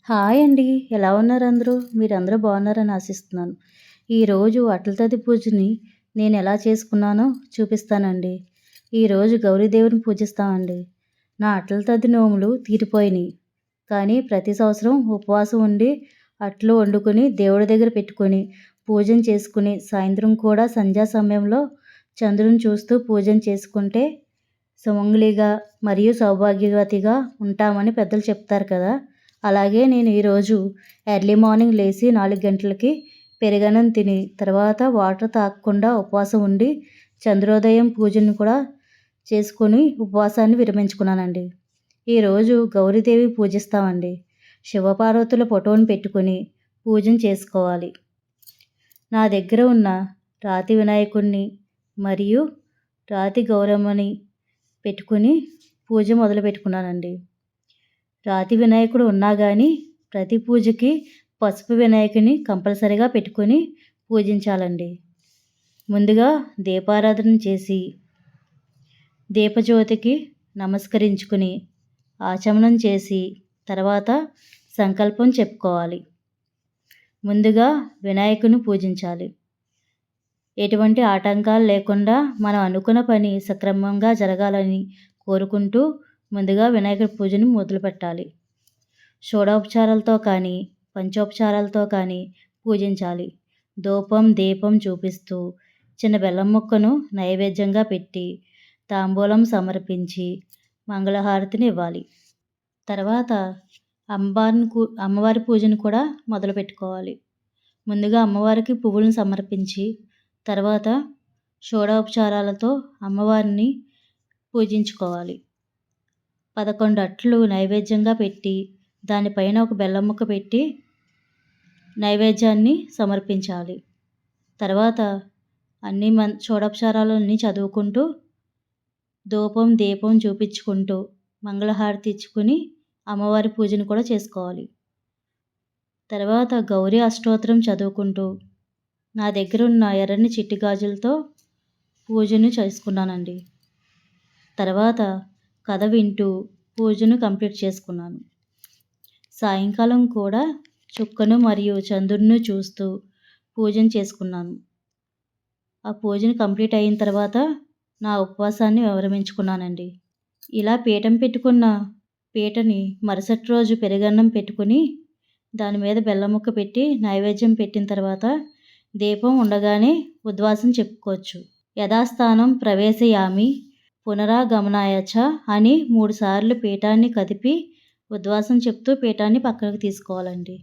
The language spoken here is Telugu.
హాయ్ అండి. ఎలా ఉన్నారు అందరూ? మీరందరూ బాగున్నారని ఆశిస్తున్నాను. ఈరోజు అట్ల తది పూజని నేనెలా చేసుకున్నానో చూపిస్తానండి. ఈరోజు గౌరీదేవిని పూజిస్తామండి. నా అట్ల తది నోములు తీరిపోయినియి. కానీ ప్రతి సంవత్సరం ఉపవాసం ఉండి అట్లు వండుకొని దేవుడి దగ్గర పెట్టుకొని పూజను చేసుకుని సాయంత్రం కూడా సంధ్యా సమయంలో చంద్రుని చూస్తూ పూజను చేసుకుంటే సుమంగళిగా మరియు సౌభాగ్యవతిగా ఉంటామని పెద్దలు చెప్తారు కదా! అలాగే నేను ఈరోజు ఎర్లీ మార్నింగ్ లేచి 4 గంటలకి పెరుగన్నం తిని తర్వాత వాటర్ తాగకుండా ఉపవాసం ఉండి చంద్రోదయం పూజను కూడా చేసుకొని ఉపవాసాన్ని విరమించుకున్నానండి. ఈరోజు గౌరీదేవి పూజిస్తామండి. శివపార్వతుల ఫోటోని పెట్టుకొని పూజను చేసుకోవాలి. నా దగ్గర ఉన్న రాతి వినాయకుడిని మరియు రాతి గౌరమ్మని పెట్టుకుని పూజ మొదలు పెట్టుకున్నానండి. రాతి వినాయకుడు ఉన్నా కానీ ప్రతి పూజకి పసుపు వినాయకుని కంపల్సరీగా పెట్టుకొని పూజించాలండి. ముందుగా దీపారాధన చేసి దీపజ్యోతికి నమస్కరించుకుని ఆచమనం చేసి తర్వాత సంకల్పం చెప్పుకోవాలి. ముందుగా వినాయకుని పూజించాలి. ఎటువంటి ఆటంకాలు లేకుండా మనం అనుకున్న పని సక్రమంగా జరగాలని కోరుకుంటూ ముందుగా వినాయకుడి పూజను మొదలుపెట్టాలి. షోడోపచారాలతో కానీ పంచోపచారాలతో కానీ పూజించాలి. ధూపం దీపం చూపిస్తూ చిన్న బెల్లం ముక్కను నైవేద్యంగా పెట్టి తాంబూలం సమర్పించి మంగళహారతిని ఇవ్వాలి. తర్వాత అమ్మవారి పూజను కూడా మొదలు పెట్టుకోవాలి. ముందుగా అమ్మవారికి పువ్వులను సమర్పించి తర్వాత షోడోపచారాలతో అమ్మవారిని పూజించుకోవాలి. 11 అట్లు నైవేద్యంగా పెట్టి దానిపైన ఒక బెల్లం ముక్క పెట్టి నైవేద్యాన్ని సమర్పించాలి. తర్వాత అన్ని షోడోపచారాలన్నీ చదువుకుంటూ ధూపం దీపం చూపించుకుంటూ మంగళహారతి ఇచ్చుకుని అమ్మవారి పూజను కూడా చేసుకోవాలి. తర్వాత గౌరీ అష్టోత్తరం చదువుకుంటూ నా దగ్గర ఉన్న ఎర్రని చిట్టి గాజులతో పూజను చేసుకున్నానండి. తర్వాత కథ వింటూ పూజను కంప్లీట్ చేసుకున్నాను. సాయంకాలం కూడా చుక్కను మరియు చంద్రుడిని చూస్తూ పూజను చేసుకున్నాను. ఆ పూజను కంప్లీట్ అయిన తర్వాత నా ఉపవాసాన్ని విరమించుకున్నానండి. ఇలా పీఠం పెట్టుకున్న పీటని మరుసటి రోజు పెరుగన్నం పెట్టుకుని దాని మీద బెల్లం ముక్క పెట్టి నైవేద్యం పెట్టిన తర్వాత దీపం ఉండగానే ఉద్వాసం చెప్పుకోవచ్చు. యథాస్థానం ప్రవేశయామి పునరాగమనాయ చ అని 3 సార్లు పీఠాన్ని కదిపి ఉద్వాసం చెప్తూ పీఠాన్ని పక్కకు తీసుకోవాలండి.